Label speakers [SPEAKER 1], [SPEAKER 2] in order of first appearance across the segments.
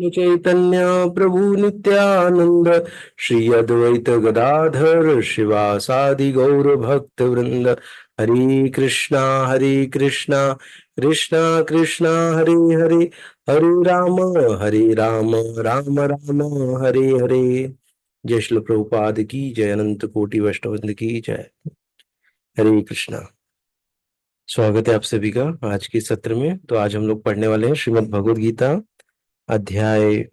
[SPEAKER 1] चैतन्य प्रभु नित्यानंद श्री अद्वैत गदाधर शिवासादि गौर भक्त वृंद। हरे कृष्णा कृष्णा कृष्णा हरे हरे, हरे राम राम राम हरे हरे। जय श्री प्रभुपाद की जय, अनंत कोटि वैष्णववृंद की जय। हरे कृष्णा। स्वागत है आप सभी का आज के सत्र में। तो आज हम लोग पढ़ने वाले हैं श्रीमद् भगवद गीता अध्याय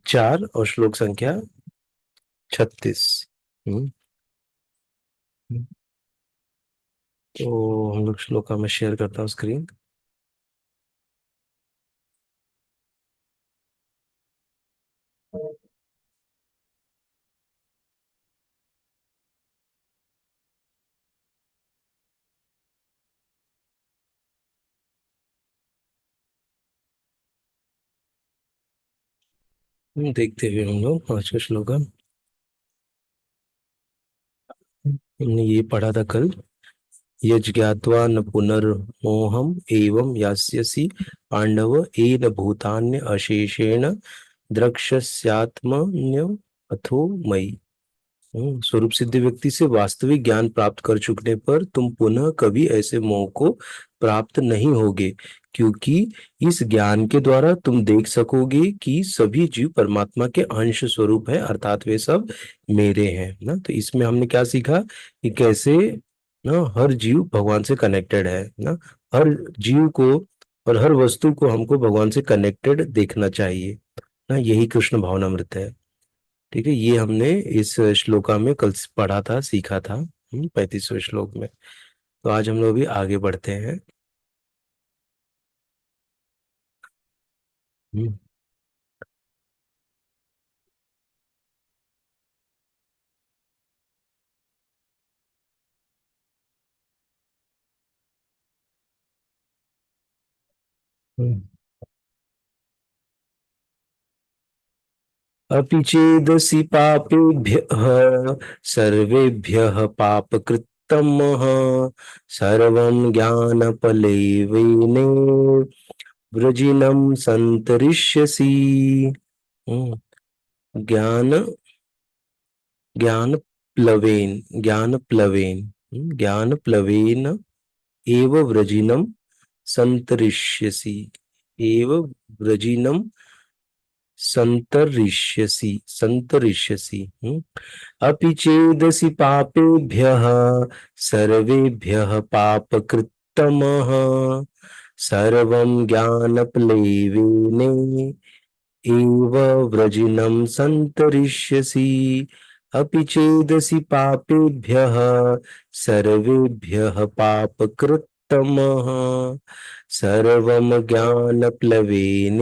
[SPEAKER 1] 4 और श्लोक संख्या 36। तो हम लोग श्लोक का मैं शेयर करता हूँ स्क्रीन। देखते हुए हम लोग आज का श्लोक हमने ये पढ़ा था कल। यज्ञात्वा न पुनर्मोहम एवं यास्यसि पांडव एन भूतान्य अशेषेण द्रक्ष्यस्यात्मन्य अथो मयि। स्वरूप सिद्ध व्यक्ति से वास्तविक ज्ञान प्राप्त कर चुकने पर तुम पुनः कभी ऐसे मोह को प्राप्त नहीं होगे, क्योंकि इस ज्ञान के द्वारा तुम देख सकोगे कि सभी जीव परमात्मा के अंश स्वरूप है, अर्थात वे सब मेरे हैं ना। तो इसमें हमने क्या सीखा कि कैसे ना हर जीव भगवान से कनेक्टेड है ना। हर जीव को और हर वस्तु को हमको भगवान से कनेक्टेड देखना चाहिए ना। यही कृष्ण भावनामृत है। ठीक है, ये हमने इस श्लोका में कल पढ़ा था, सीखा था 35वें श्लोक में। तो आज हम लोग भी आगे बढ़ते हैं। हम्म, हम्म। अपि चेदसि पापेभ्यः सर्वेभ्यः पापकृत्तमः सर्वं ज्ञानफलेन वृजिनं सन्तरिष्यसि। हम्म, ज्ञान ज्ञान प्लवेन एव व्रजिनम संतरिष्यसि, एव व्रजिनम संतरिष्यसि। अपि चेदसि पापेभ्यः सर्वेभ्यः पापकृत्तमः सर्वं ज्ञानप्लेवेन एव व्रजिनं संतरिष्यसि। अपि चेदसि पापेभ्यः सर्वेभ्यः पापकृत्तमः सर्वं ज्ञानप्लवेन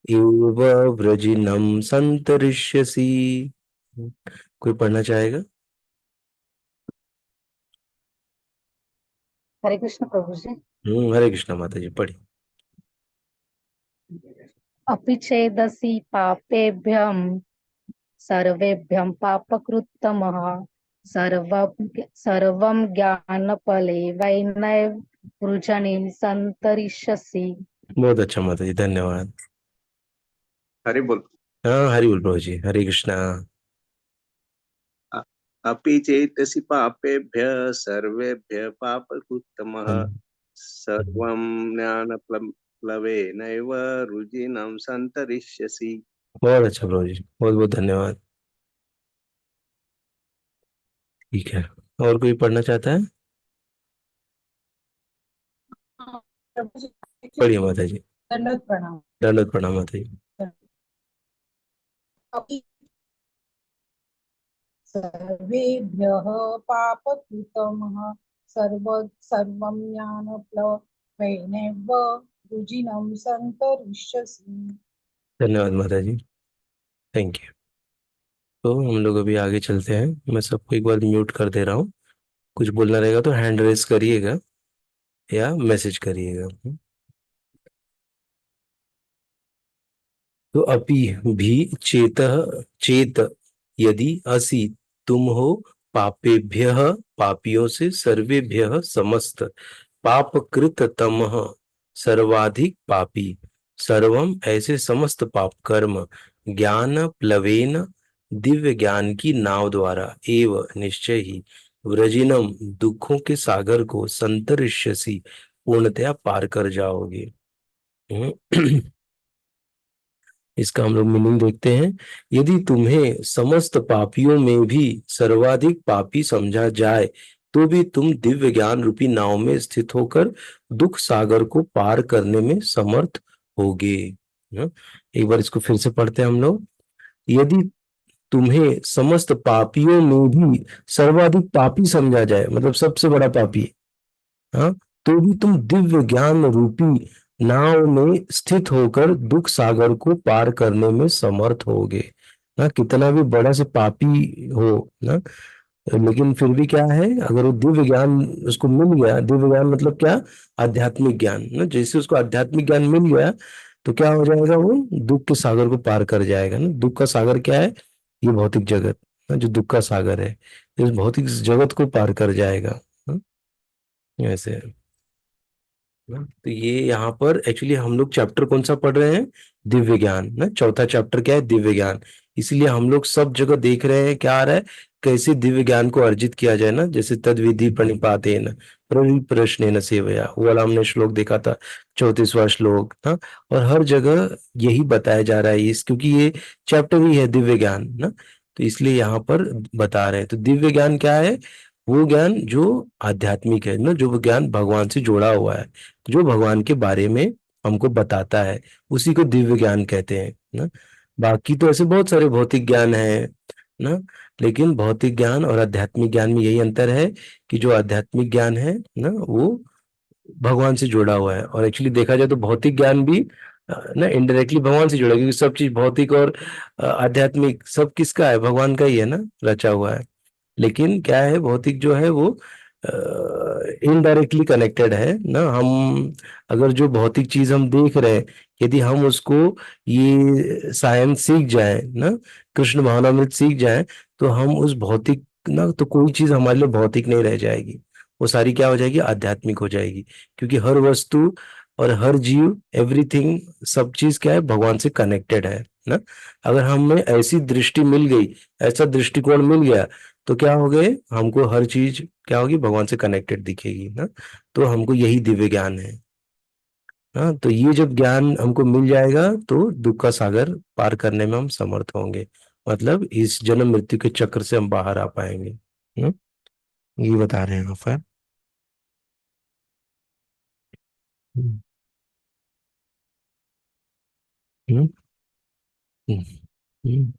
[SPEAKER 1] एव व्रजिनं संतरिष्यसि। कोई पढ़ना चाहेगा?
[SPEAKER 2] हरे कृष्ण प्रभु जी।
[SPEAKER 1] हरे कृष्णा माता जी, पढ़ी।
[SPEAKER 2] अपि चेदसि पापेभ्यं सर्वेभ्यं पापकृत्तमः सर्वं ज्ञानफलेनैव वृजनिं सन्तरिष्यसि।
[SPEAKER 1] बहुत अच्छा माता जी, धन्यवाद।
[SPEAKER 3] हरि बोल।
[SPEAKER 1] हाँ, हरि बोल प्रभु जी, हरे कृष्णा।
[SPEAKER 3] अपि चेतसि पापेभ्यः सर्वेभ्यः पापकृत्तमः सर्वं ज्ञानप्लवेनैव रुजिनं सन्तरिष्यसि।
[SPEAKER 1] बहुत अच्छा प्रभु जी, बहुत बहुत धन्यवाद। ठीक है, और कोई पढ़ना चाहता है? पढ़िए माता जी।
[SPEAKER 2] दंडवत प्रणाम।
[SPEAKER 1] दंडवत प्रणाम माता जी।
[SPEAKER 2] अपि सर्वेभ्यः पापकृतमः सर्वं ज्ञानप्लवेनैव वृजिनं सन्तरिष्यसि।
[SPEAKER 1] धन्यवाद माता जी, थैंक यू। तो हम लोग अभी आगे चलते हैं। मैं सबको एक बार म्यूट कर दे रहा हूँ। कुछ बोलना रहेगा तो हैंड रेस करिएगा या मैसेज करिएगा। तो अपि भी चेत यदि असि तुम हो पापेभ्यः पापियों से सर्वेभ्यः समस्त पापकृत तमः सर्वाधिक पापी, सर्वम ऐसे समस्त पाप कर्म, ज्ञान प्लवेन दिव्य ज्ञान की नाव द्वारा, एव निश्चय ही, व्रजिनम दुखों के सागर को संतरिष्यसि पूर्णतया पार कर जाओगे। इसका हम लोग मीनिंग देखते हैं। यदि तुम्हें समस्त पापियों में भी सर्वाधिक पापी समझा जाए तो भी तुम दिव्य ज्ञान रूपी नाव में स्थित होकर दुख सागर को पार करने में समर्थ होगे। एक बार इसको फिर से पढ़ते हैं हम लोग। यदि तुम्हें समस्त पापियों में भी सर्वाधिक पापी समझा जाए, मतलब सबसे बड़ा पापी, हाँ, तो भी तुम दिव्य ज्ञान रूपी नाव में स्थित होकर दुख सागर को पार करने में समर्थ होगे। ना कितना भी बड़ा से पापी हो ना, लेकिन फिर भी क्या है, अगर वो दिव्य ज्ञान उसको मिल गया, दिव्य ज्ञान मतलब क्या, आध्यात्मिक ज्ञान ना, जैसे उसको आध्यात्मिक ज्ञान मिल गया तो क्या हो जाएगा, वो दुख के सागर को पार कर जाएगा ना। दुख का सागर क्या है, ये भौतिक जगत ना, जो दुख का सागर है, इस भौतिक जगत को पार कर जाएगा ना, ऐसे है ना। तो ये यहाँ पर एक्चुअली हम लोग चैप्टर कौन सा पढ़ रहे हैं, दिव्य ज्ञान ना। चौथा चैप्टर क्या है, दिव्य ज्ञान। इसलिए हम लोग सब जगह देख रहे हैं क्या आ रहा है, कैसे दिव्य ज्ञान को अर्जित किया जाए ना, जैसे तद विधि प्रणिपातेन प्रश्न सेवया, वो वाला हमने श्लोक देखा था, 34वां श्लोक ना। और हर जगह यही बताया जा रहा है इस, क्योंकि ये चैप्टर ही है दिव्य ज्ञान ना, तो इसलिए यहाँ पर बता रहे हैं। तो दिव्य ज्ञान क्या है, वो ज्ञान जो आध्यात्मिक है ना, जो ज्ञान भगवान से जुड़ा हुआ है, जो भगवान के बारे में हमको बताता है, उसी को दिव्य ज्ञान कहते हैं ना। बाकी तो ऐसे बहुत सारे भौतिक ज्ञान है ना, लेकिन भौतिक ज्ञान और आध्यात्मिक ज्ञान में यही अंतर है कि जो आध्यात्मिक ज्ञान है ना, वो भगवान से जुड़ा हुआ है। और एक्चुअली देखा जाए तो भौतिक ज्ञान भी ना इनडायरेक्टली भगवान से जुड़ा है, क्योंकि सब चीज भौतिक और आध्यात्मिक सब किसका है, भगवान का ही है ना, रचा हुआ है। लेकिन क्या है, भौतिक जो है वो इनडायरेक्टली कनेक्टेड है ना। हम अगर जो भौतिक चीज हम देख रहे हैं, यदि हम उसको ये साइंस सीख जाए ना, कृष्ण भावनामृत सीख जाए, तो हम उस भौतिक ना, तो कोई चीज हमारे लिए भौतिक नहीं रह जाएगी, वो सारी क्या हो जाएगी, आध्यात्मिक हो जाएगी। क्योंकि हर वस्तु और हर जीव, एवरीथिंग, सब चीज क्या है, भगवान से कनेक्टेड है ना। अगर हमें ऐसी दृष्टि मिल गई, ऐसा दृष्टिकोण मिल गया, तो क्या हो गए, हमको हर चीज क्या होगी, भगवान से कनेक्टेड दिखेगी ना। तो हमको यही दिव्य ज्ञान है ना। तो ये जब ज्ञान हमको मिल जाएगा तो दुख का सागर पार करने में हम समर्थ होंगे, मतलब इस जन्म मृत्यु के चक्र से हम बाहर आ पाएंगे। ये बता रहे हैं यहाँ पर। हम्म, हम्म, हम्म, हम्म।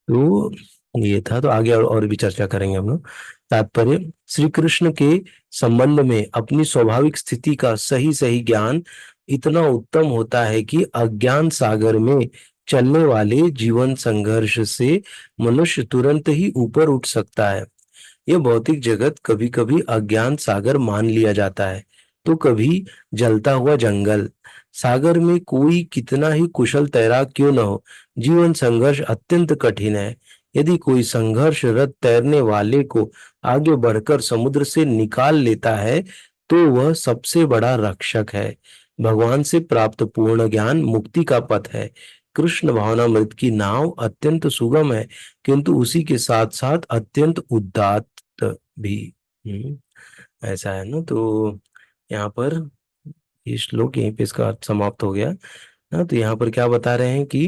[SPEAKER 1] तो ये था, तो आगे और भी चर्चा करेंगे हम लोग। तात्पर्य, श्री कृष्ण के संबंध में अपनी स्वाभाविक स्थिति का सही सही ज्ञान इतना उत्तम होता है कि अज्ञान सागर में चलने वाले जीवन संघर्ष से मनुष्य तुरंत ही ऊपर उठ सकता है। यह भौतिक जगत कभी कभी अज्ञान सागर मान लिया जाता है, तो कभी जलता हुआ जंगल। सागर में कोई कितना ही कुशल तैराक क्यों न हो, जीवन संघर्ष अत्यंत कठिन है। यदि कोई संघर्षरत तैरने वाले को आगे बढ़कर समुद्र से निकाल लेता है, तो वह सबसे बड़ा रक्षक है। भगवान से प्राप्त पूर्ण ज्ञान मुक्ति का पथ है। कृष्ण भावनामृत की नाव अत्यंत सुगम है, किंतु उसी के साथ साथ अत्यंत उदात्त भी। ऐसा है ना। तो यहाँ पर ये श्लोक यहीं पे इसका अर्थ समाप्त हो गया ना। तो यहाँ पर क्या बता रहे हैं कि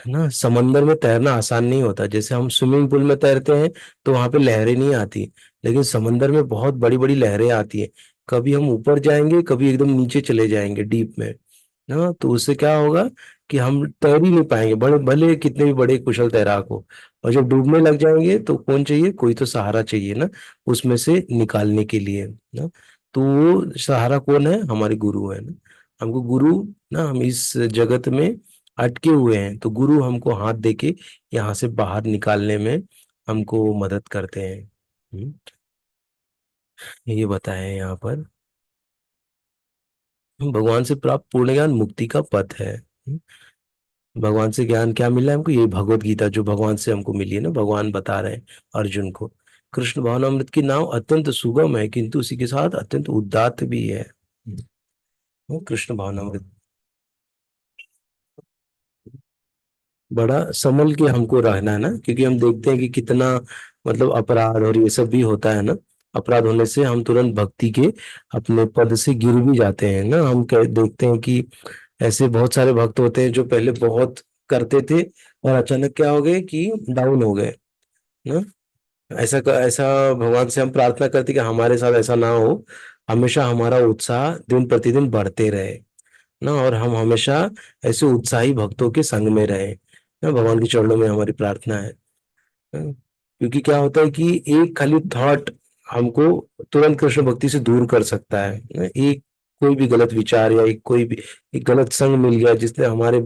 [SPEAKER 1] ना, समंदर में तैरना आसान नहीं होता। जैसे हम स्विमिंग पूल में तैरते हैं तो वहां पे लहरें नहीं आती, लेकिन समंदर में बहुत बड़ी बड़ी लहरें आती हैं। कभी हम ऊपर जाएंगे, कभी एकदम नीचे चले जाएंगे डीप में ना। तो उससे क्या होगा कि हम तैर ही नहीं पाएंगे, बड़े भले कितने भी बड़े कुशल तैराक हो। और जब डूबने लग जाएंगे तो कौन चाहिए, कोई तो सहारा चाहिए ना, उसमें से निकालने के लिए ना। तो वो सहारा कौन है, हमारे गुरु है ना। हमको गुरु ना, हम इस जगत में अटके हुए हैं, तो गुरु हमको हाथ देके यहाँ से बाहर निकालने में हमको मदद करते हैं। ये बताया है यहाँ पर। भगवान से प्राप्त पूर्ण ज्ञान मुक्ति का पथ है। भगवान से ज्ञान क्या मिला है हमको, ये भगवत गीता जो भगवान से हमको मिली है ना, भगवान बता रहे हैं अर्जुन को। कृष्ण भावनामृत की नाव अत्यंत सुगम है, किंतु उसी के साथ अत्यंत उदात्त भी है। कृष्ण भावनामृत। बड़ा संभल के हमको रहना है ना, क्योंकि हम देखते हैं कि कितना मतलब अपराध और ये सब भी होता है ना। अपराध होने से हम तुरंत भक्ति के अपने पद से गिर भी जाते हैं ना। हम देखते हैं कि ऐसे बहुत सारे भक्त होते हैं जो पहले बहुत करते थे और अचानक क्या हो गए कि डाउन हो गए ना। ऐसा भगवान से हम प्रार्थना करते कि हमारे साथ ऐसा ना हो। हमेशा हमारा उत्साह दिन प्रतिदिन बढ़ते रहे ना, और हम हमेशा ऐसे उत्साही भक्तों के संग में रहे ना। भगवान के चरणों में हमारी प्रार्थना है। क्योंकि क्या होता है कि एक खाली थॉट हमको तुरंत कृष्ण भक्ति से दूर कर सकता है ना। एक कोई भी गलत विचार या एक कोई भी एक गलत संग मिल गया जिसने हमारे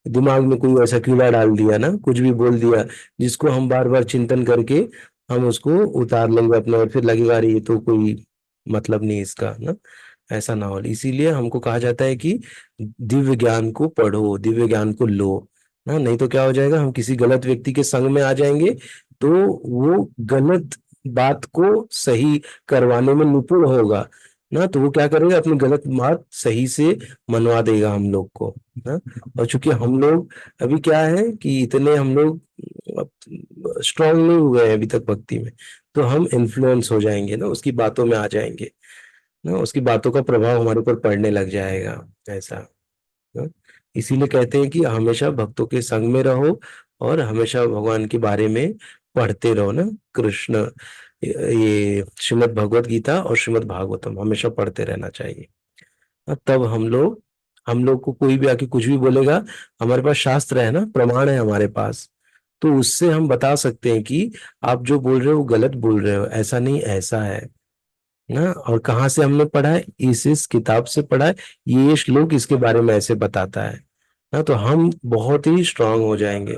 [SPEAKER 1] दिमाग में कोई ऐसा कीड़ा डाल दिया ना, कुछ भी बोल दिया जिसको हम बार बार चिंतन करके हम उसको उतार लेंगे अपने, और फिर लगेगा अरे ये तो कोई मतलब नहीं इसका ना। ऐसा ना हो, इसीलिए हमको कहा जाता है कि दिव्य ज्ञान को पढ़ो, दिव्य ज्ञान को लो ना। नहीं तो क्या हो जाएगा, हम किसी गलत व्यक्ति के संग में आ जाएंगे तो वो गलत बात को सही करवाने में निपुण होगा ना। तो वो क्या करेगा, अपनी गलत बात सही से मनवा देगा हम लोग को ना। और चूंकि हम लोग अभी क्या है कि इतने हम लोग स्ट्रांग नहीं हुए हैं अभी तक भक्ति में, तो हम इन्फ्लुएंस हो जाएंगे ना, उसकी बातों में आ जाएंगे ना, उसकी बातों का प्रभाव हमारे ऊपर पड़ने लग जाएगा ऐसा ना। इसीलिए कहते हैं कि हमेशा भक्तों के संग में रहो और हमेशा भगवान के बारे में पढ़ते रहो ना। कृष्ण ये श्रीमद् भगवत गीता और श्रीमद् भागवतम हमेशा पढ़ते रहना चाहिए। तब हम लोग को कोई भी आके कुछ भी बोलेगा, हमारे पास शास्त्र है ना, प्रमाण है हमारे पास, तो उससे हम बता सकते हैं कि आप जो बोल रहे हो वो गलत बोल रहे हो, ऐसा नहीं ऐसा है ना। और कहाँ से हमने पढ़ा है, इस किताब से पढ़ा है, ये श्लोक इसके बारे में ऐसे बताता है ना। तो हम बहुत ही स्ट्रांग हो जाएंगे।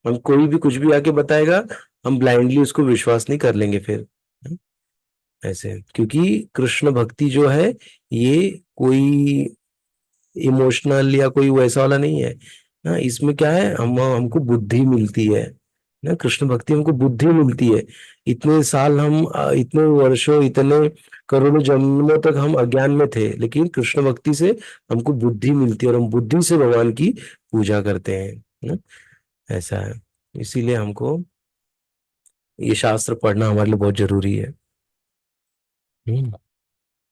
[SPEAKER 1] हम कोई भी कुछ भी आके बताएगा, हम ब्लाइंडली उसको विश्वास नहीं कर लेंगे फिर ऐसे। क्योंकि कृष्ण भक्ति जो है ये कोई इमोशनल या कोई वैसा वाला नहीं है ना। इसमें क्या है, हमको बुद्धि मिलती है ना। कृष्ण भक्ति हमको बुद्धि मिलती है। इतने साल हम इतने वर्षों इतने करोड़ों जन्मों तक हम अज्ञान में थे, लेकिन कृष्ण भक्ति से हमको बुद्धि मिलती है और हम बुद्धि से भगवान की पूजा करते हैं ना। ऐसा है, इसीलिए हमको ये शास्त्र पढ़ना हमारे लिए बहुत जरूरी है। हम्म।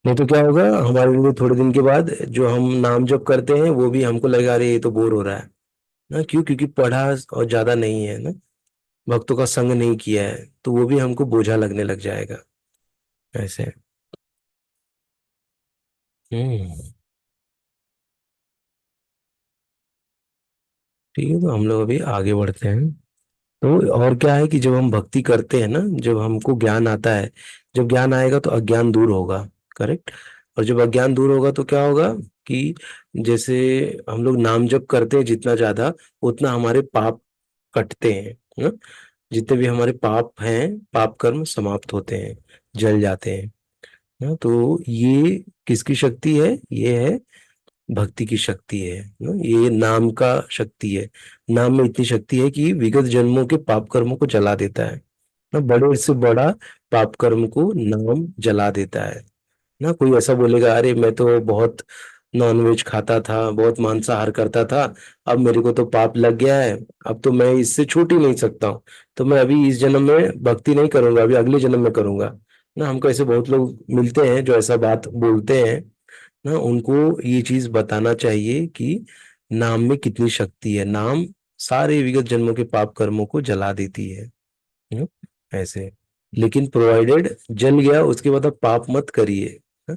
[SPEAKER 1] नहीं तो क्या होगा, हमारे लिए थोड़े दिन के बाद जो हम नाम जप करते हैं वो भी हमको लगेगा अरे ये तो बोर हो रहा है ना। क्यों? क्योंकि पढ़ा और ज्यादा नहीं है ना, भक्तों का संग नहीं किया है, तो वो भी हमको बोझा लगने लग जाएगा ऐसे। हम्म। ठीक है, तो हम लोग अभी आगे बढ़ते हैं। तो और क्या है कि जब हम भक्ति करते हैं ना, जब हमको ज्ञान आता है, जब ज्ञान आएगा तो अज्ञान दूर होगा। करेक्ट। और जब अज्ञान दूर होगा तो क्या होगा कि जैसे हम लोग नाम जप करते हैं जितना ज्यादा, उतना हमारे पाप कटते हैं ना। जितने भी हमारे पाप हैं, पाप कर्म समाप्त होते हैं, जल जाते हैं ना। तो ये किसकी शक्ति है? ये है भक्ति की शक्ति है ना। ये नाम का शक्ति है। नाम में इतनी शक्ति है कि विगत जन्मों के पाप कर्मों को जला देता है ना। बड़े से बड़ा पाप कर्म को नाम जला देता है ना। कोई ऐसा बोलेगा अरे मैं तो बहुत नॉनवेज खाता था, बहुत मांसाहार करता था, अब मेरे को तो पाप लग गया है, अब तो मैं इससे छूट ही नहीं सकता हूँ, तो मैं अभी इस जन्म में भक्ति नहीं करूंगा, अभी अगले जन्म में करूंगा ना। हमको ऐसे बहुत लोग मिलते हैं जो ऐसा बात बोलते हैं ना। उनको ये चीज बताना चाहिए कि नाम में कितनी शक्ति है। नाम सारे विगत जन्मों के पाप कर्मों को जला देती है ना, ऐसे। लेकिन प्रोवाइडेड जल गया उसके बाद आप पाप मत करिए ना।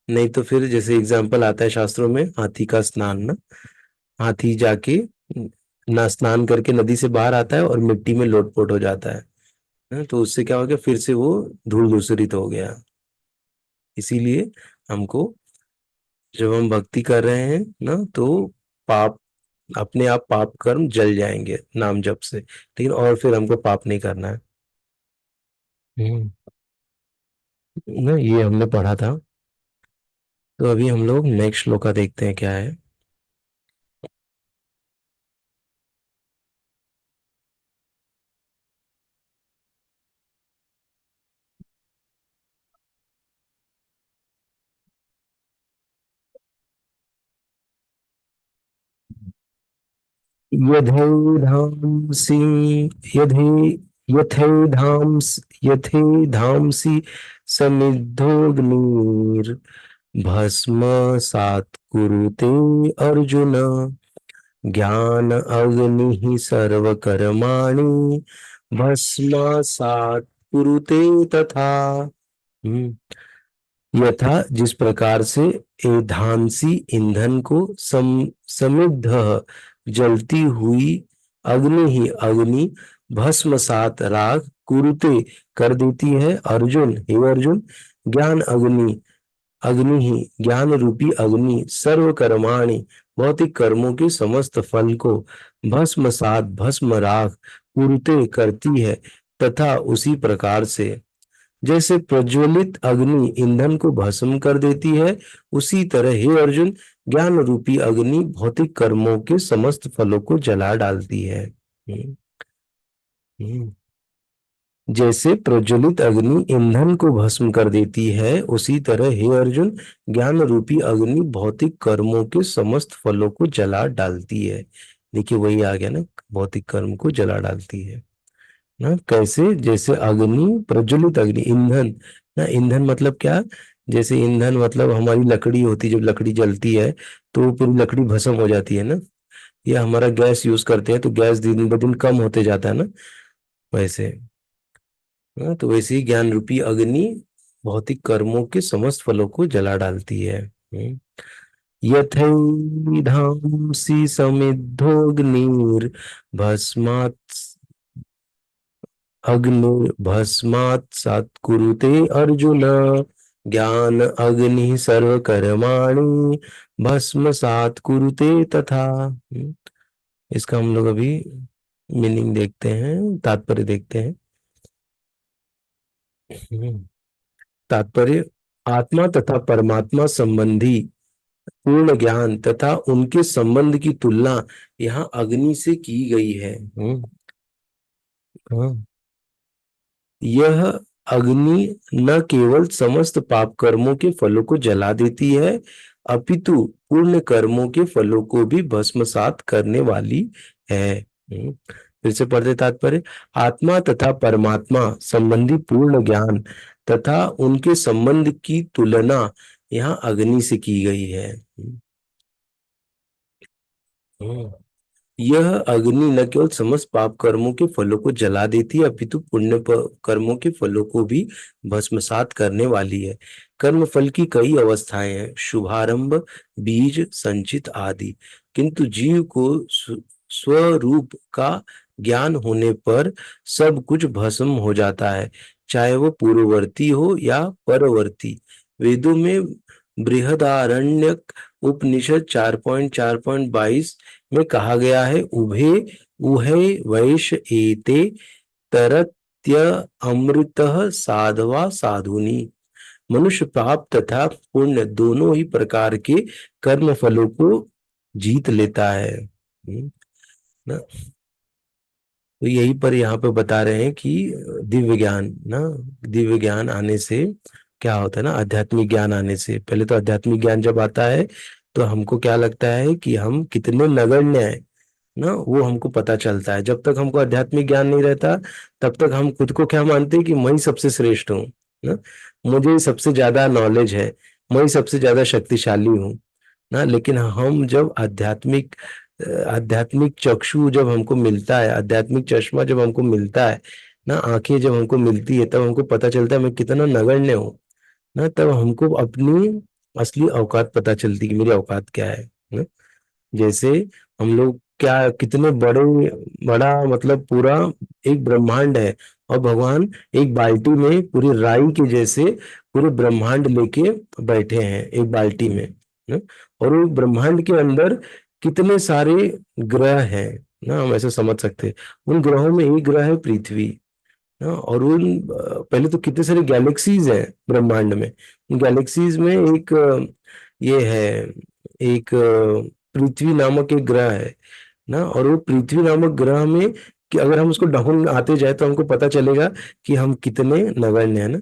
[SPEAKER 1] नहीं तो फिर जैसे एग्जाम्पल आता है शास्त्रों में, हाथी का स्नान ना। हाथी जाके ना स्नान करके नदी से बाहर आता है और मिट्टी में लोटपोट हो जाता है ना। तो उससे क्या हो गया, फिर से वो धूल दूसरित हो गया। इसीलिए हमको जब हम भक्ति कर रहे हैं ना, तो पाप अपने आप पाप कर्म जल जाएंगे नाम जप से, लेकिन और फिर हमको पाप नहीं करना है। हम्म। ना ये हमने पढ़ा था। तो अभी हम लोग नेक्स्ट श्लोका देखते हैं क्या है। यथैधांसि यथे यथैधांसि समिद्धोऽग्निर् भस्मसात् कुरुते अर्जुन ज्ञान अग्निः सर्वकर्माणि भस्मसात् कुरुते तथा। हम्म, यथा जिस प्रकार से एधांसी ईंधन को समिद्ध जलती हुई अग्नि ही अग्नि भस्मसात राख कुरुते कर देती है अर्जुन, हे अर्जुन ज्ञान अग्नि अग्नि ही ज्ञान रूपी अग्नि सर्व कर्माणि भौतिक कर्मों के समस्त फल को भस्मसात भस्म राख कुरुते करती है तथा उसी प्रकार से जैसे प्रज्वलित अग्नि ईंधन को भस्म कर देती है उसी तरह हे अर्जुन ज्ञान रूपी अग्नि भौतिक कर्मों के समस्त फलों को जला डालती है। हम्म, हम्म। जैसे प्रज्वलित अग्नि ईंधन को भस्म कर देती है उसी तरह हे अर्जुन ज्ञान रूपी अग्नि भौतिक कर्मों के समस्त फलों को जला डालती है। देखिए वही आ गया ना, भौतिक कर्म को जला डालती है ना। कैसे? जैसे अग्नि प्रज्वलित अग्नि ईंधन ना, ईंधन मतलब क्या? जैसे ईंधन मतलब हमारी लकड़ी होती है, जब लकड़ी जलती है तो पूरी लकड़ी भस्म हो जाती है ना। या हमारा गैस यूज करते हैं तो गैस दिन ब दिन कम होते जाता है ना, वैसे। हाँ, तो वैसे ही ज्ञान रूपी अग्नि भौतिक कर्मों के समस्त फलों को जला डालती है। यथैधांसि समिद्धोऽग्निर् भस्मात् अग्निर्भस्मात् सत्कुरुते अर्जुन ज्ञान अग्नि सर्वकर्माणि भस्मसात् कुरुते तथा। इसका हम लोग अभी मीनिंग देखते हैं, तात्पर्य देखते हैं। तात्पर्य आत्मा तथा परमात्मा संबंधी पूर्ण ज्ञान तथा उनके संबंध की तुलना यहाँ अग्नि से की गई है। हाँ, यह अग्नि न केवल समस्त पाप कर्मों के फलों को जला देती है अपितु पूर्ण कर्मों के फलों को भी भस्मसात करने वाली है। फिर से पढ़ते तात्पर्य आत्मा तथा परमात्मा संबंधी पूर्ण ज्ञान तथा उनके संबंध की तुलना यहाँ अग्नि से की गई है। यह अग्नि न केवल समस्त पाप कर्मों के फलों को जला देती है अपितु पुण्य कर्मों के फलों को भी भस्मसात करने वाली है। कर्म फल की कई अवस्थाएं हैं, शुभारंभ, बीज, संचित आदि। किंतु जीव को स्वरूप का ज्ञान होने पर सब कुछ भस्म हो जाता है, चाहे वो पूर्ववर्ती हो या परवर्ती। वेदों में बृहदारण्यक उपनिषद 4.4.22 में कहा गया है उभे उहे वैश एते तरत्य अमृतः साधवा साधुनी। मनुष्य पाप तथा पुण्य दोनों ही प्रकार के कर्म फलों को जीत लेता है ना। तो यही पर यहाँ पे बता रहे हैं कि दिव्य ज्ञान ना, दिव्य ज्ञान आने से क्या होता है ना, आध्यात्मिक ज्ञान आने से पहले तो आध्यात्मिक ज्ञान जब आता है तो हमको क्या लगता है कि हम कितने नगण्य हैं ना, वो हमको पता चलता है। जब तक हमको आध्यात्मिक ज्ञान नहीं रहता तब तक हम खुद को क्या मानते हैं कि मैं ही सबसे श्रेष्ठ हूँ ना, मुझे ही सबसे ज्यादा नॉलेज है, मैं ही सबसे ज्यादा शक्तिशाली हूँ ना। लेकिन हम जब आध्यात्मिक चक्षु जब हमको मिलता है, आध्यात्मिक चश्मा जब हमको मिलता है ना, आंखें जब हमको मिलती है तब हमको पता चलता है मैं कितना नगण्य हूँ ना। तब हमको अपनी असली औकात पता चलती कि मेरी औकात क्या है ना। जैसे हम लोग क्या कितने बड़ा मतलब पूरा एक ब्रह्मांड है और भगवान एक बाल्टी में पूरी राई के जैसे पूरे ब्रह्मांड लेके बैठे हैं एक बाल्टी में ना। और वो ब्रह्मांड के अंदर कितने सारे ग्रह हैं ना, हम ऐसे समझ सकते हैं। उन ग्रहों में एक ग्रह है पृथ्वी ना। और उन पहले तो कितने सारे गैलेक्सीज हैं ब्रह्मांड में। उन गैलेक्सीज में एक ये है, एक पृथ्वी नामक एक ग्रह है ना। और वो पृथ्वी नामक ग्रह में कि अगर हम उसको ढूंढ आते जाए तो हमको पता चलेगा कि हम कितने नगण्य हैं ना।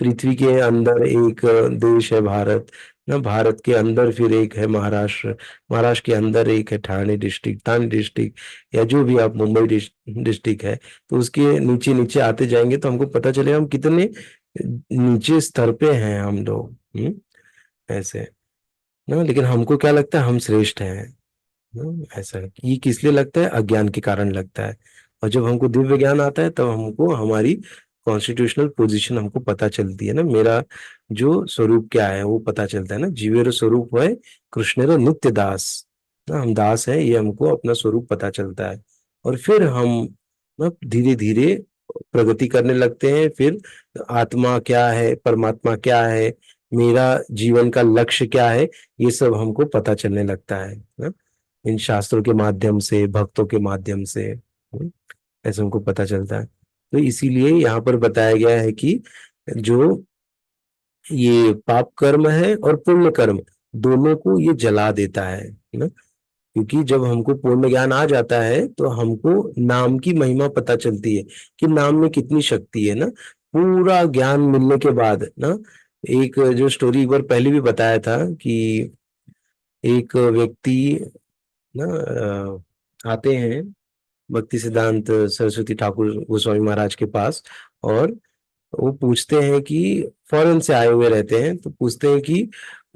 [SPEAKER 1] पृथ्वी के अंदर एक देश है भारत, ना। भारत के अंदर फिर एक है महाराष्ट्र, महाराष्ट्र के अंदर एक है ठाणे डिस्ट्रिक्ट, या जो भी आप मुंबई डिस्ट्रिक्ट है, तो उसके नीचे नीचे आते जाएंगे तो हमको पता चलेगा हम कितने नीचे स्तर पे हैं हम लोग। ऐसे ना। लेकिन हमको क्या लगता है, हम श्रेष्ठ हैं। ऐसा ये किस लिए लगता है, अज्ञान के कारण लगता है। और जब हमको दिव्य ज्ञान आता है तब हमको हमारी कॉन्स्टिट्यूशनल पोजीशन हमको पता चलती है ना, मेरा जो स्वरूप क्या है वो पता चलता है ना। जीवेर स्वरूप है कृष्णेर नित्य दास, ना हम दास है, ये हमको अपना स्वरूप पता चलता है। और फिर हम ना धीरे धीरे प्रगति करने लगते हैं। फिर आत्मा क्या है, परमात्मा क्या है, मेरा जीवन का लक्ष्य क्या है, ये सब हमको पता चलने लगता है ना, इन शास्त्रों के माध्यम से, भक्तों के माध्यम से। ऐसे हमको पता चलता है। तो इसीलिए यहाँ पर बताया गया है कि जो ये पाप कर्म है और पुण्य कर्म, दोनों को ये जला देता है ना। क्योंकि जब हमको पूर्ण ज्ञान आ जाता है तो हमको नाम की महिमा पता चलती है कि नाम में कितनी शक्ति है ना। पूरा ज्ञान मिलने के बाद ना, एक जो स्टोरी एक बार पहले भी बताया था कि एक व्यक्ति ना आते हैं भक्ति सिद्धांत सरस्वती ठाकुर गोस्वामी महाराज के पास, और वो पूछते हैं कि फॉरेन से आए हुए रहते हैं, तो पूछते हैं कि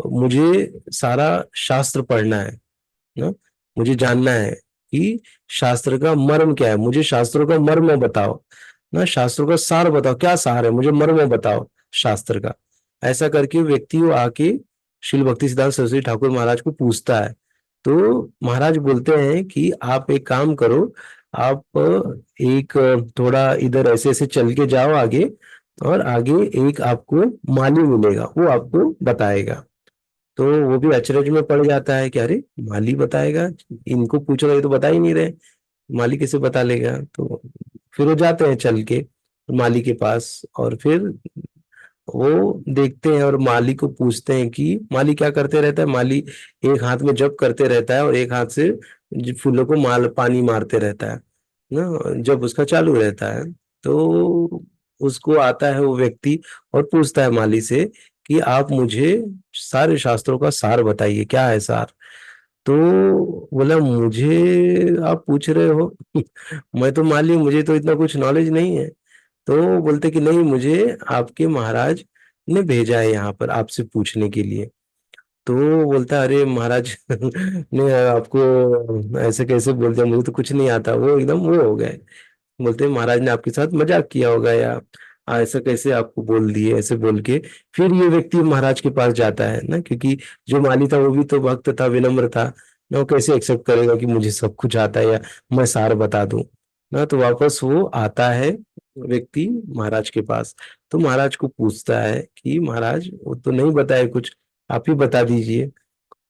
[SPEAKER 1] मुझे सारा शास्त्र पढ़ना है ना, मुझे जानना है कि शास्त्र का मर्म क्या है, मुझे शास्त्रों का मर्म बताओ ना, शास्त्रों का सार बताओ, क्या सार है, मुझे मर्म बताओ शास्त्र का। ऐसा करके व्यक्ति वो आके श्रील भक्ति सिद्धांत सरस्वती ठाकुर महाराज को पूछता है। तो महाराज बोलते हैं कि आप एक काम करो, आप एक थोड़ा इधर ऐसे ऐसे चल के जाओ आगे, और आगे एक आपको माली मिलेगा, वो आपको बताएगा। तो वो भी अचरज में पड़ जाता है कि अरे माली बताएगा, इनको पूछ रहे तो बता ही नहीं रहे, माली कैसे बता लेगा। तो फिर वो जाते हैं चल के माली के पास, और फिर वो देखते हैं और माली को पूछते हैं कि माली क्या करते रहता है। माली एक हाथ में जप करते रहता है और एक हाथ से फूलों को पानी मारते रहता है ना, जब उसका चालू रहता है। तो उसको आता है वो व्यक्ति और पूछता है माली से कि आप मुझे सारे शास्त्रों का सार बताइए, क्या है सार। तो बोला मुझे आप पूछ रहे हो मैं तो माली हूं, मुझे तो इतना कुछ नॉलेज नहीं है। तो बोलते कि नहीं, मुझे आपके महाराज ने भेजा है यहाँ पर आपसे पूछने के लिए। तो बोलता अरे महाराज ने आपको ऐसे कैसे बोल दिया, मुझे तो कुछ नहीं आता। वो एकदम वो हो गए, बोलते महाराज ने आपके साथ मजाक किया होगा, या ऐसा कैसे आपको बोल दिए, ऐसे बोल के फिर ये व्यक्ति महाराज के पास जाता है ना, क्योंकि जो माली था वो भी तो भक्त था, विनम्र था ना, वो कैसे एक्सेप्ट करेगा कि मुझे सब कुछ आता है या मैं सार बता दूं ना। तो वापस वो आता है व्यक्ति महाराज के पास, तो महाराज को पूछता है कि महाराज वो तो नहीं बताए कुछ, आप ही बता दीजिए।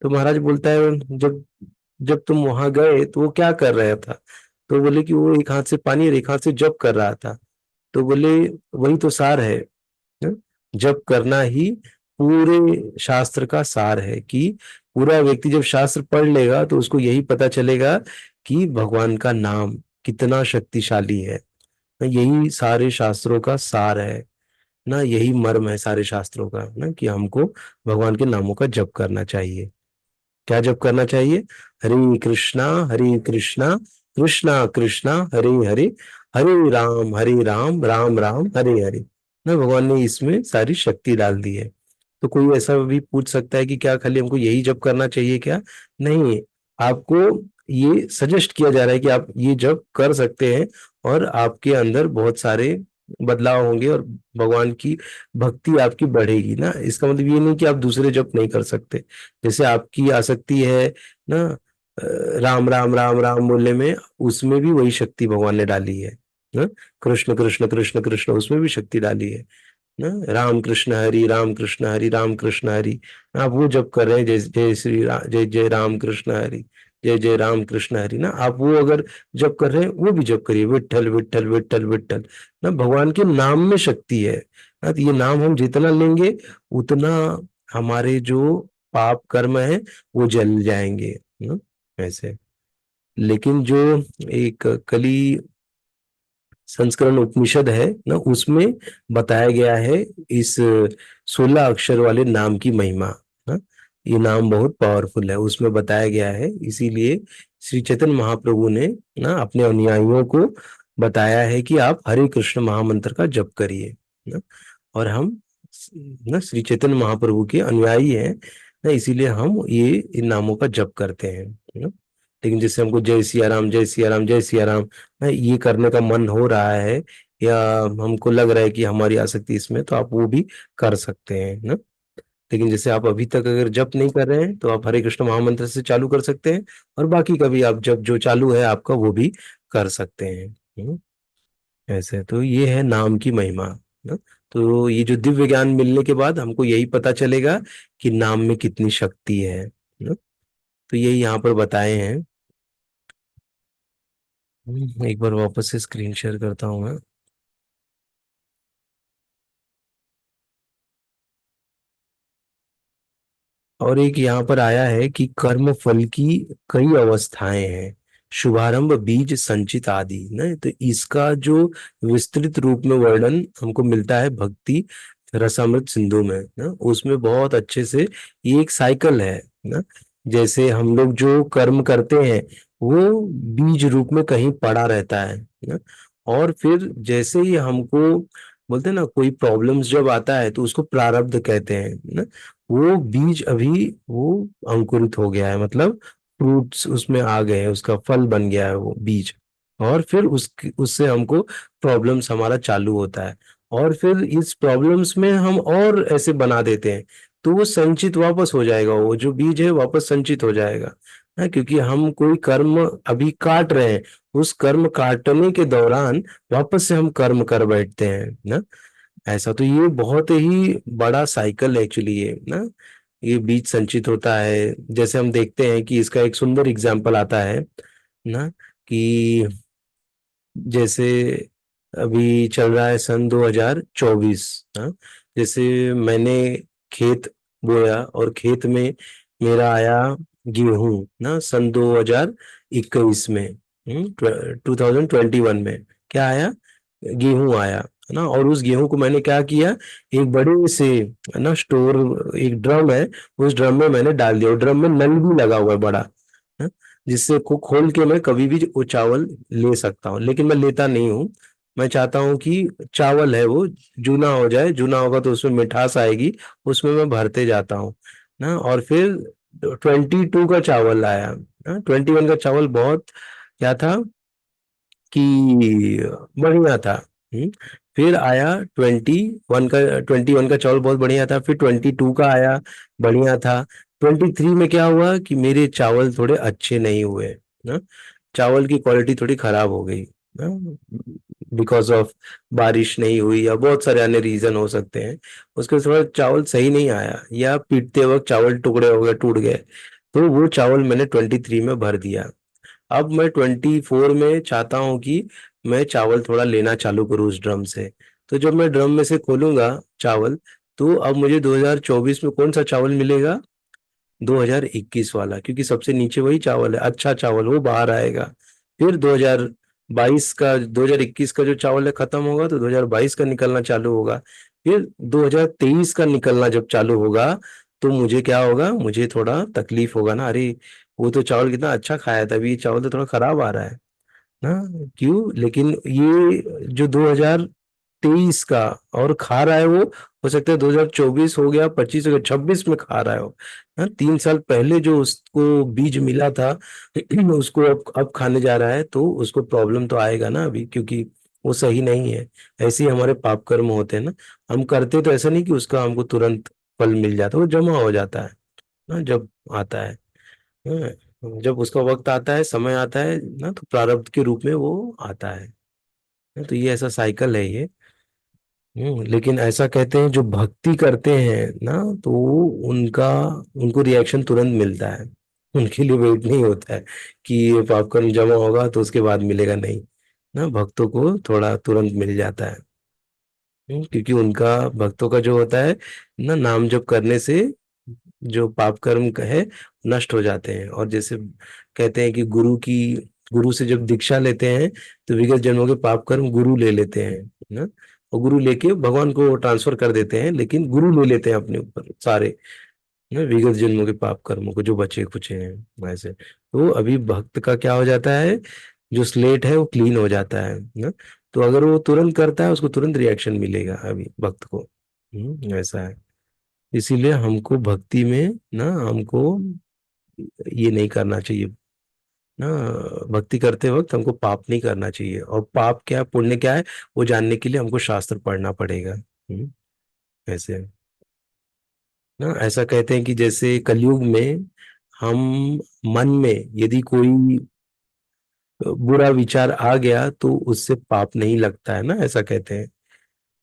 [SPEAKER 1] तो महाराज बोलता है जब जब तुम वहां गए तो वो क्या कर रहा था। तो बोले कि वो एक हाथ से पानी और एक हाथ से जप कर रहा था। तो बोले वही तो सार है ना? जप करना ही पूरे शास्त्र का सार है, कि पूरा व्यक्ति जब शास्त्र पढ़ लेगा तो उसको यही पता चलेगा कि भगवान का नाम कितना शक्तिशाली है ना। यही सारे शास्त्रों का सार है ना, यही मर्म है सारे शास्त्रों का ना, कि हमको भगवान के नामों का जप करना चाहिए। क्या जप करना चाहिए, हरे कृष्णा कृष्णा कृष्णा हरे हरे, हरे राम राम राम हरे हरे ना। भगवान ने इसमें सारी शक्ति डाल दी है। तो कोई ऐसा भी पूछ सकता है कि क्या खाली हमको यही जप करना चाहिए क्या। नहीं, आपको ये सजेस्ट किया जा रहा है कि आप ये जप कर सकते हैं, और आपके अंदर बहुत सारे बदलाव होंगे और भगवान की भक्ति आपकी बढ़ेगी ना। इसका मतलब ये नहीं कि आप दूसरे जप नहीं कर सकते। जैसे आपकी आसक्ति है ना राम राम राम राम बोलने में, उसमें भी वही शक्ति भगवान ने डाली है ना। कृष्ण कृष्ण कृष्ण कृष्ण, उसमें भी शक्ति डाली है ना। राम कृष्ण हरि राम कृष्ण हरि, आप वो जप कर रहे हैं जय जय श्री राम, जय जय राम कृष्ण हरि, जय जय राम कृष्ण हरि ना। आप वो अगर जप कर रहे हैं वो भी जप करिए, विट्ठल विट्ठल विट्ठल विट्ठल ना। भगवान के नाम में शक्ति है ना। तो ये नाम हम जितना लेंगे उतना हमारे जो पाप कर्म है वो जल जाएंगे ना, ऐसे। लेकिन जो एक कली संस्करण उपनिषद है ना, उसमें बताया गया है इस 16 अक्षर वाले नाम की महिमा ना। ये नाम बहुत पावरफुल है, उसमें बताया गया है। इसीलिए श्री चैतन्य महाप्रभु ने ना अपने अनुयायियों को बताया है कि आप हरे कृष्ण महामंत्र का जप करिए ना। और हम ना श्री चैतन्य महाप्रभु के अनुयायी हैं ना, इसीलिए हम ये इन नामों का जप करते हैं ना। लेकिन जैसे हमको जय सिया राम, जय सिया राम, जय सिया राम ना ये करने का मन हो रहा है, या हमको लग रहा है कि हमारी आसक्ति इसमें, तो आप वो भी कर सकते हैं ना। लेकिन जैसे आप अभी तक अगर जप नहीं कर रहे हैं तो आप हरे कृष्ण महामंत्र से चालू कर सकते हैं, और बाकी कभी आप जब जो चालू है आपका वो भी कर सकते हैं। ऐसे तो ये है नाम की महिमा ना। तो ये जो दिव्य ज्ञान मिलने के बाद हमको यही पता चलेगा कि नाम में कितनी शक्ति है ना। तो यही यहाँ पर बताए हैं। एक बार वापस से स्क्रीन शेयर करता हूँ मैं। और एक यहाँ पर आया है कि कर्म फल की कई अवस्थाएं हैं, शुभारंभ, बीज, संचित आदि ना। तो इसका जो विस्तृत रूप में वर्णन हमको मिलता है भक्ति रसामृत सिंधु में ना। उसमें बहुत अच्छे से ये एक साइकिल है ना। जैसे हम लोग जो कर्म करते हैं वो बीज रूप में कहीं पड़ा रहता है ना। और फिर जैसे ही हमको बोलते हैं ना, कोई प्रॉब्लम्स जब आता है तो उसको प्रारब्ध कहते हैं ना। वो बीज अभी वो अंकुरित हो गया है, मतलब फ्रूट्स उसमें आ गए हैं, उसका फल बन गया है वो बीज। और फिर उससे हमको प्रॉब्लम्स हमारा चालू होता है, और फिर इस प्रॉब्लम्स में हम और ऐसे बना देते हैं, तो वो संचित वापस हो जाएगा, वो जो बीज है वापस संचित हो जाएगा ना। क्योंकि हम कोई कर्म अभी काट रहे हैं, उस कर्म काटने के दौरान वापस से हम कर्म कर बैठते हैं ना। ऐसा तो ये बहुत ही बड़ा साइकिल है एक्चुअली ये ना। ये बीज संचित होता है, जैसे हम देखते हैं कि इसका एक सुंदर एग्जाम्पल आता है ना, कि जैसे अभी चल रहा है सन 2024 ना। जैसे मैंने खेत बोया और खेत में मेरा आया गेहूं ना सन 2021 में, 2021 में क्या आया, गेहूं आया है ना। और उस गेहूं को मैंने क्या किया, एक बड़े से है ना स्टोर, एक ड्रम है, उस ड्रम में मैंने डाल दिया। ड्रम में नल भी लगा हुआ है बड़ा है, जिससे को खोल के मैं कभी भी वो चावल ले सकता हूँ। लेकिन मैं लेता नहीं हूँ, मैं चाहता हूँ कि चावल है वो जूना हो जाए, जूना होगा तो उसमें मिठास आएगी, उसमें मैं भरते जाता हूँ ना। और फिर 22 का चावल आया ना, 21 का चावल बहुत क्या था कि बढ़िया था। हम्म। फिर आया 21 का, 21 का चावल बहुत बढ़िया था। फिर 22 का आया, बढ़िया था। 23 में क्या हुआ कि मेरे चावल थोड़े अच्छे नहीं हुए ना, चावल की क्वालिटी थोड़ी खराब हो गई ना, बिकॉज ऑफ बारिश नहीं हुई या बहुत सारे अन्य रीजन हो सकते हैं। उसके थोड़ा चावल सही नहीं आया, या पीटते वक्त चावल टुकड़े हो गए, टूट गए। तो वो चावल मैंने 23 में भर दिया। अब मैं 24 में चाहता हूँ कि मैं चावल थोड़ा लेना चालू करूँ उस ड्रम से। तो जब मैं ड्रम में से खोलूंगा चावल, तो अब मुझे 2024 में कौन सा चावल मिलेगा, 2021 वाला, क्योंकि सबसे नीचे वही चावल है, अच्छा चावल वो बाहर आएगा। फिर 2022 का, 2021 का जो चावल है खत्म होगा तो 2022 का निकलना चालू होगा। फिर 2023 का निकलना जब चालू होगा, तो मुझे क्या होगा, मुझे थोड़ा तकलीफ होगा ना, अरे वो तो चावल कितना अच्छा खाया था, अभी ये चावल तो थोड़ा खराब आ रहा है ना। क्यों, लेकिन ये जो 2023 का और खा रहा है वो, हो सकता है 2024 हो गया, 25 हो गया, 26 में खा रहा है वो ना। 3 साल पहले जो उसको बीज मिला था उसको अब खाने जा रहा है, तो उसको प्रॉब्लम तो आएगा ना अभी, क्योंकि वो सही नहीं है। ऐसे ही हमारे पाप कर्म होते हैं ना, हम करते तो ऐसा नहीं कि उसका हमको तुरंत फल मिल जाता है, वो जमा हो जाता है ना जब आता है। जब उसका वक्त आता है, समय आता है ना, तो प्रारब्ध के रूप में वो आता है। तो ये ऐसा साइकिल है ये। लेकिन ऐसा कहते हैं जो भक्ति करते हैं ना, तो उनका उनको रिएक्शन तुरंत मिलता है, उनके लिए वेट नहीं होता है कि ये पॉपकॉर्न जमा होगा तो उसके बाद मिलेगा, नहीं ना, भक्तों को थोड़ा तुरंत मिल जाता है। क्योंकि उनका, भक्तों का जो होता है ना, नाम जप करने से जो पाप कर्म का है नष्ट हो जाते हैं। और जैसे कहते हैं कि गुरु से जब दीक्षा लेते हैं तो विगत जन्मों के पाप कर्म गुरु ले लेते हैं ना। और गुरु लेके भगवान को ट्रांसफर कर देते हैं, लेकिन गुरु ले लेते हैं अपने ऊपर सारे। ना, विगत जन्मों के पाप कर्मों को जो बचे खुचे हैं ऐसे। तो अभी भक्त का क्या हो जाता है, जो स्लेट है वो क्लीन हो जाता है ना। तो अगर वो तुरंत करता है उसको तुरंत रिएक्शन मिलेगा अभी भक्त को। ऐसा है। इसीलिए हमको भक्ति में ना, हमको ये नहीं करना चाहिए ना। भक्ति करते वक्त हमको पाप नहीं करना चाहिए, और पाप क्या पुण्य क्या है वो जानने के लिए हमको शास्त्र पढ़ना पड़ेगा। ऐसे ना, ऐसा कहते हैं कि जैसे कलयुग में हम मन में यदि कोई बुरा विचार आ गया तो उससे पाप नहीं लगता है ना, ऐसा कहते हैं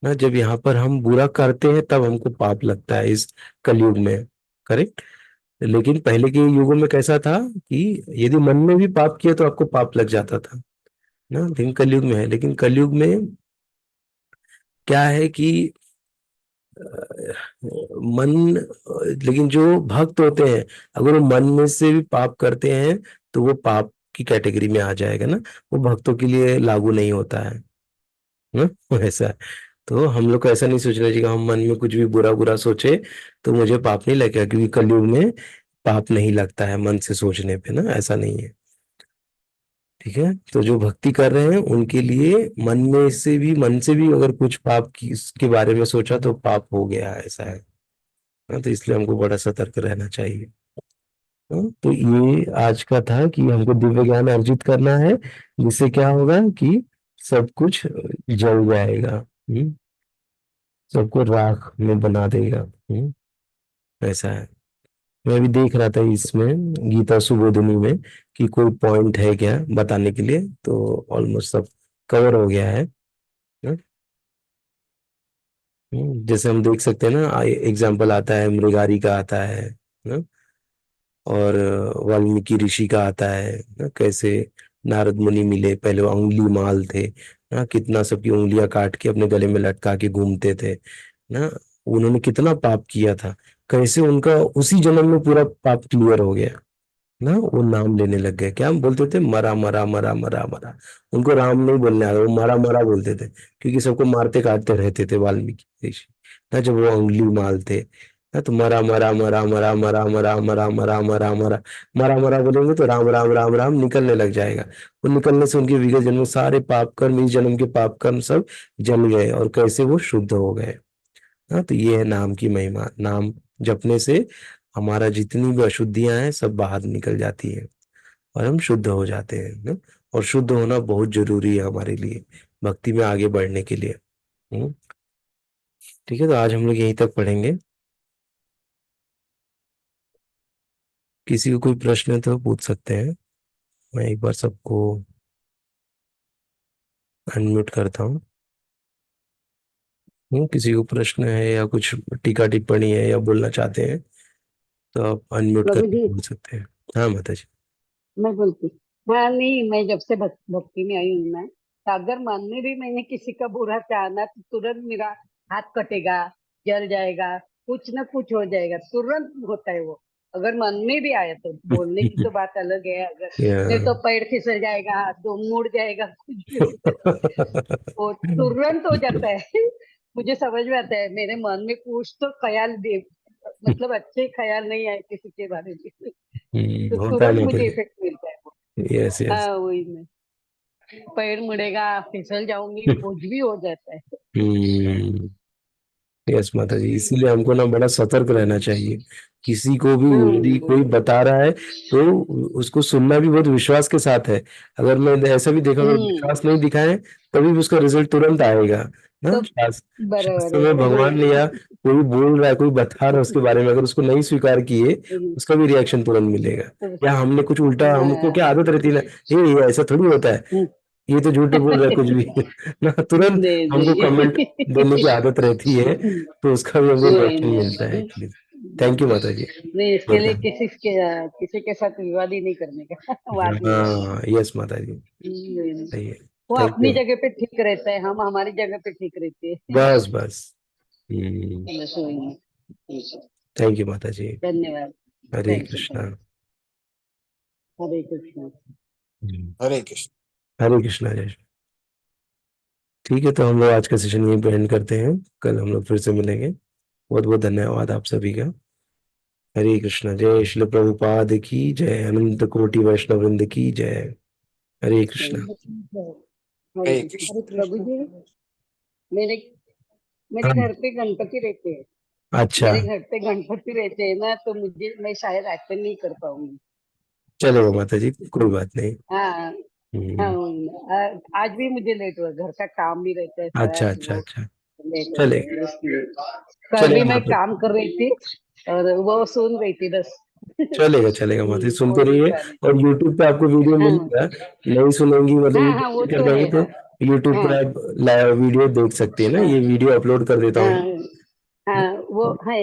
[SPEAKER 1] ना। जब यहाँ पर हम बुरा करते हैं तब हमको पाप लगता है इस कलयुग में। करेक्ट। लेकिन पहले के युगों में कैसा था कि यदि मन में भी पाप किया तो आपको पाप लग जाता था ना। लेकिन कलयुग में है, लेकिन कलयुग में क्या है कि मन, लेकिन जो भक्त होते हैं अगर वो मन में से भी पाप करते हैं तो वो पाप की कैटेगरी में आ जाएगा ना। वो भक्तों के लिए लागू नहीं होता है ना। ऐसा है। तो हम लोग को ऐसा नहीं सोचना चाहिए कि हम मन में कुछ भी बुरा बुरा सोचे तो मुझे पाप नहीं लगेगा, क्योंकि कलयुग में पाप नहीं लगता है मन से सोचने पे ना, ऐसा नहीं है। ठीक है। तो जो भक्ति कर रहे हैं उनके लिए मन से भी अगर कुछ पाप की इसके बारे में सोचा तो पाप हो गया, ऐसा है। हाँ, तो इसलिए हमको बड़ा सतर्क रहना चाहिए। हाँ, तो ये आज का था कि हमको दिव्य ज्ञान अर्जित करना है, जिससे क्या होगा कि सब कुछ जल जाएगा। सबको राख में बना देगा। ऐसा है। मैं भी देख रहा था इसमें गीता सुबोधिनी में कि कोई पॉइंट है क्या बताने के लिए, तो ऑलमोस्ट सब कवर हो गया है ना? जैसे हम देख सकते हैं ना, एग्जाम्पल आता है मृगारी का आता है ना, और वाल्मीकि ऋषि का आता है ना, कैसे नारद मुनि मिले, पहले वो उंगली माल थे ना, कितना सबकी उंगलियां काट के अपने गले में लटका के घूमते थे ना। उन्होंने कितना पाप किया था, कैसे उनका उसी जन्म में पूरा पाप क्लियर हो गया ना। वो नाम लेने लग गए, क्या बोलते थे, मरा मरा मरा मरा मरा। उनको राम नहीं बोलने आ रहा, वो मरा मरा बोलते थे, क्योंकि सबको मारते काटते रहते थे वाल्मीकि ऋषि ना, जब वो उंगली मालते ना। तो मरा मरा मरा मरा मरा मरा मरा मरा मरा मरा मरा मरा बोलेंगे तो राम राम राम राम निकलने लग जाएगा। वो निकलने से उनके विगत जन्म सारे पाप कर्म, इस जन्म के पाप कर्म सब जल गए, और कैसे वो शुद्ध हो गए। हाँ, तो ये है नाम की महिमा। नाम जपने से हमारा जितनी भी अशुद्धियां हैं सब बाहर निकल जाती है, और हम शुद्ध हो जाते हैं ना। और शुद्ध होना बहुत जरूरी है हमारे लिए, भक्ति में आगे बढ़ने के लिए। हम्म, ठीक है। तो आज हम लोग यहीं तक पढ़ेंगे। किसी को कोई प्रश्न है तो पूछ सकते हैं। मैं एक बार सबको अनम्यूट करता हूँ। किसी को प्रश्न है या कुछ टीका टिप्पणी है या बोलना चाहते हैं तो आप अनम्यूट
[SPEAKER 4] प्रभु
[SPEAKER 1] करके
[SPEAKER 4] जी,
[SPEAKER 1] बोल सकते हैं। हाँ माता जी।
[SPEAKER 4] मैं बोलती हाँ, नहीं, मैं जब से भक्ति में आई हूँ मैं, तो अगर मन में भी मैंने किसी का बुरा चाहना तो तुरंत मेरा हाथ कटेगा, जल जाएगा, कुछ ना कुछ हो जाएगा, तुरंत होता है वो। अगर मन में भी आया तो बोलने की तो बात अलग है, अगर नहीं तो पैर फिसल जाएगा, हाथ दो मुड़ जाएगा, कुछ भी हो जाएगा, वो तुरंत हो जाता है। मुझे समझ में आता है, मेरे मन में कुछ तो ख्याल दे, मतलब अच्छे ख्याल नहीं आए किसी के बारे में, तो
[SPEAKER 1] होता है
[SPEAKER 4] तुरंत
[SPEAKER 1] माता
[SPEAKER 4] मुझे
[SPEAKER 1] जी।
[SPEAKER 4] इफेक्ट मिलता है वो।
[SPEAKER 1] Yes yes.
[SPEAKER 4] हाँ, वही में पैर मुड़ेगा, फिसल जाऊंगी, कुछ भी हो जाता है।
[SPEAKER 1] हम्म। यस माता जी, इसीलिए हमको ना बड़ा सतर्क रहना चाहिए। किसी को भी यदि कोई
[SPEAKER 4] बिल्कुल।
[SPEAKER 1] बता रहा है तो उसको सुनना भी बहुत विश्वास के साथ है। अगर मैं ऐसा भी देखा, अगर
[SPEAKER 4] हम्म।
[SPEAKER 1] विश्वास नहीं दिखाए तभी भी उसका रिजल्ट तुरंत आएगा ना।
[SPEAKER 4] तो बराबर
[SPEAKER 1] शास्त्र में भगवान ने,
[SPEAKER 4] है।
[SPEAKER 1] या कोई बोल रहा है, कोई बता रहा है उसके बारे में, अगर उसको नहीं स्वीकार किए उसका भी रिएक्शन तुरंत मिलेगा। या हमने कुछ उल्टा, हमको क्या आदत रहती है ना, ये ऐसा थोड़ी होता है, ये तो झूठ बोल रहा है कुछ भी ना, तुरंत
[SPEAKER 4] नहीं
[SPEAKER 1] हमको कमेंट देने की
[SPEAKER 4] नहीं।
[SPEAKER 1] आदत रहती है। तो उसका भी हमको
[SPEAKER 4] वही
[SPEAKER 1] दर्शन मिलता है
[SPEAKER 4] में।
[SPEAKER 1] एक्चुअली। थैंक यू माता जी।
[SPEAKER 4] नहीं, इसके लिए
[SPEAKER 1] वेलकम।
[SPEAKER 4] किसी के साथ विवाद ही नहीं करने का। वाद नहीं करने
[SPEAKER 1] हाँ यस माता जी।
[SPEAKER 4] का।
[SPEAKER 1] सही है।
[SPEAKER 4] वो
[SPEAKER 1] थैंक
[SPEAKER 4] अपनी
[SPEAKER 1] यू।
[SPEAKER 4] जगह पे ठीक रहता है, हम हमारी जगह पे ठीक रहते हैं।
[SPEAKER 1] बस बस।
[SPEAKER 4] बस वही है। ठीक है।
[SPEAKER 1] थैंक यू माता जी।
[SPEAKER 4] धन्यवाद।
[SPEAKER 1] हरे
[SPEAKER 4] थैंक यू,
[SPEAKER 1] कृष्णा।
[SPEAKER 4] हरे कृष्ण।
[SPEAKER 5] हरे कृष्ण।
[SPEAKER 1] हरे कृष्णा जय श्री। ठीक है, तो हम लोग आज का सेशन यहीं पे एंड करते हैं, कल हम लोग फिर से मिलेंगे। बहुत बहुत धन्यवाद आप सभी का। हरे कृष्णा। जय श्री प्रभुपाद की जय। अनंत कोटि वैष्णव वृंद की जय। हरे कृष्णा।
[SPEAKER 5] हरे कृष्ण।
[SPEAKER 4] प्रभु जी, मेरे मेरे
[SPEAKER 1] हाँ,
[SPEAKER 4] घर पे गणपति रहते हैं।
[SPEAKER 1] अच्छा,
[SPEAKER 4] मेरे घर पे गणपति रहते हैं ना, तो मैं शायद अटेंड नहीं कर पाऊंगी।
[SPEAKER 1] चलेगा माता जी, कोई बात नहीं।
[SPEAKER 4] हाँ हाँ। आज भी मुझे लेट हुआ, घर का काम भी रहता है सारा,
[SPEAKER 1] अच्छा,
[SPEAKER 4] तो
[SPEAKER 1] अच्छा,
[SPEAKER 4] वो
[SPEAKER 1] अच्छा,
[SPEAKER 4] लेट हो
[SPEAKER 1] चले
[SPEAKER 4] गया इसलिए। कल भी
[SPEAKER 1] चलेगा
[SPEAKER 4] मैं
[SPEAKER 1] माता,
[SPEAKER 4] काम कर रही थी और वो सुन रही थी बस।
[SPEAKER 1] चलेगा माता जी, सुनते
[SPEAKER 4] कोई
[SPEAKER 1] रहिए।
[SPEAKER 4] दिक्कत नहीं।
[SPEAKER 1] और YouTube पे आपको वीडियो
[SPEAKER 4] हाँ
[SPEAKER 1] मिलेगा। नहीं सुनेंगी मतलब
[SPEAKER 4] हाँ हाँ, वो
[SPEAKER 1] यूट्यूब कर
[SPEAKER 4] तो है।
[SPEAKER 1] देंगे तो YouTube
[SPEAKER 4] हाँ
[SPEAKER 1] पे आप लाइव वीडियो देख सकते हैं ना,
[SPEAKER 4] हाँ
[SPEAKER 1] ये वीडियो अपलोड कर देता हूँ।
[SPEAKER 4] हाँ हाँ, वो है।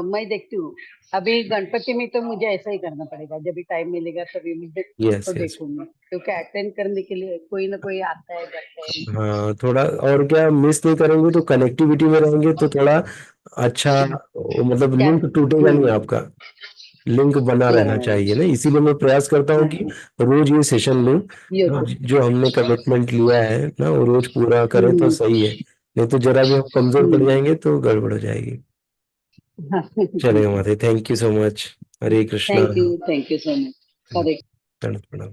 [SPEAKER 4] मैं देखती हूँ। अभी गणपति में तो मुझे ऐसा ही करना पड़ेगा, जब भी टाइम मिलेगा तभी मुझे
[SPEAKER 1] यस,
[SPEAKER 4] तो
[SPEAKER 1] यस।
[SPEAKER 4] देखूंगी, क्योंकि अटेंड करने के लिए कोई ना कोई आता है, जाता है।
[SPEAKER 1] हाँ, थोड़ा और क्या मिस नहीं करेंगे तो कनेक्टिविटी में रहेंगे तो थोड़ा अच्छा, मतलब
[SPEAKER 4] क्या?
[SPEAKER 1] लिंक टूटेगा नहीं आपका। लिंक बना रहना
[SPEAKER 4] हाँ,
[SPEAKER 1] चाहिए ना, इसीलिए मैं प्रयास करता हूँ कि
[SPEAKER 4] हाँ,
[SPEAKER 1] रोज ये सेशन लूँ।
[SPEAKER 4] ये
[SPEAKER 1] हाँ,
[SPEAKER 4] तो।
[SPEAKER 1] जो हमने कमिटमेंट लिया है ना वो रोज पूरा करें तो
[SPEAKER 4] हम्म,
[SPEAKER 1] सही है। नहीं तो जरा भी हम कमजोर पड़
[SPEAKER 4] हम्म,
[SPEAKER 1] जाएंगे तो गड़बड़ हो जाएगी।
[SPEAKER 4] हाँ।
[SPEAKER 1] चलेगा माता, thank you so much. Hare Krishna.
[SPEAKER 4] Thank you so much. Hare
[SPEAKER 1] प्रणाम।